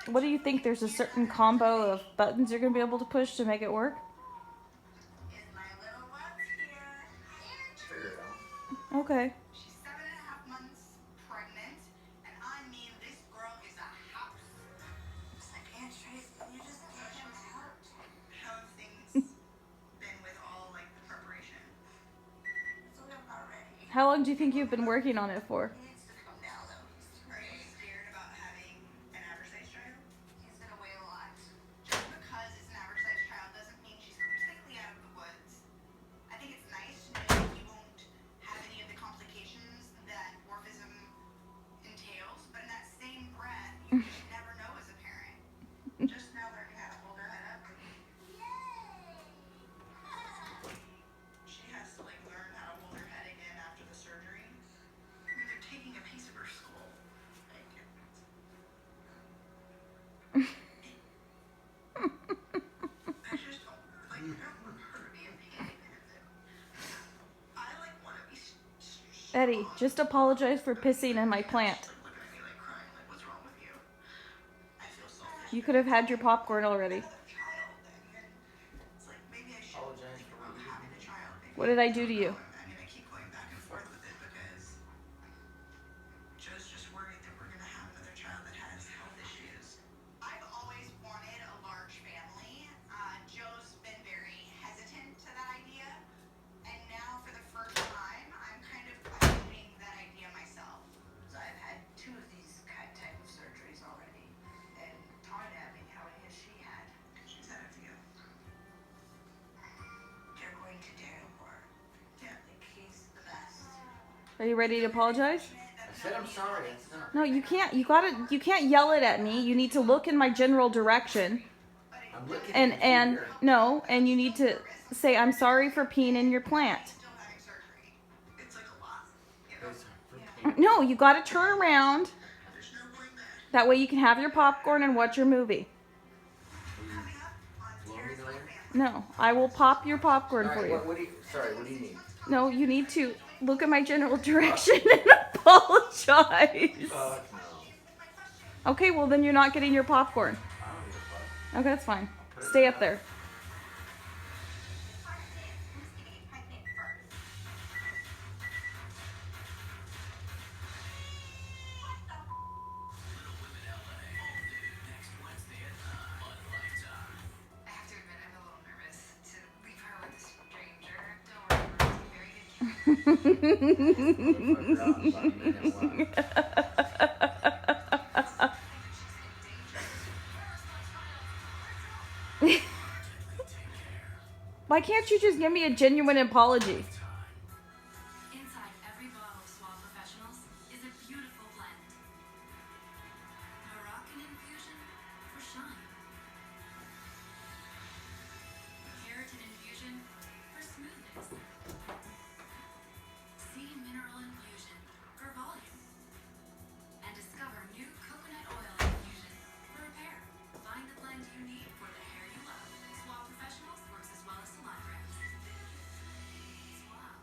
What do you think? There's a certain combo of buttons you're gonna be able to push to make it work? Is my little one's here. Figure it out. Okay. She's 7.5 months pregnant, and I mean, this girl is a house. It's like, Aunt Trace, can you just get him out? How have things been with all, like, the preparation? It's about ready. How long do you think you've been working on it for? He needs to come down, though. Are you scared about having an average-sized child? He's gonna weigh a lot. Just because it's an average-sized child doesn't mean she's completely out of the woods. I think it's nice to know that you won't have any of the complications that dwarfism entails, but in that same breath, you should never know as a parent. Just now learning how to hold her head up. Yay! She has to like learn how to hold her head again after the surgery. I mean, they're taking a piece of her skull. Like, I just don't like. I don't want her to be in pain. I like want to be. Eddie, just apologize for pissing in my plant. Looking at me like crying. Like, what's wrong with you? I feel selfish. You could have had your popcorn already. Child, and then it's like maybe I should Apologize think for about what you having did. a child. What did I do to you? I mean, I keep going back and forth with it because Joe's just worried that we're gonna have another child that has health issues. I've always wanted a large family. Joe's been very hesitant to that idea, and now for the first time, I'm kind of questioning that idea myself. So I've had 2 of these type of surgeries already, and Tanya, I mean, how many has she had? She's had a few. They're going to Daryl more. Yeah, like he's the best. Are you ready to apologize? I said I'm sorry. That's enough. No, you can't. You can't yell it at me. You need to look in my general direction. I'm looking And at and no, and you need to say I'm sorry for peeing in your plant. Still having surgery. It's like a lot. You know? you. No, you got to turn around. There's no going back. That way you can have your popcorn and watch your movie. Coming up on Want me Tears to Like later? Family. No, I will pop your popcorn All for right, you. what do you? Sorry, what do you need? No, you need to look in my general direction and apologize. Fuck no. Okay, well then you're not getting your popcorn. I don't give a fuck. Okay, that's fine. Stay up there. I have to admit, I'm a little nervous to leave her with a stranger. Don't worry, we're taking very good care of her. Motherfucker, I'm fucking minute one. Why can't you just give me a genuine apology? Inside every bottle of Swab Professionals is a beautiful blend. Moroccan infusion for shine. Keratin infusion for smoothness. Sea mineral infusion for volume. And discover new coconut oil infusion for repair. Find the blend you need for the hair you love. Swab Professionals works as well as salon brands. Swab.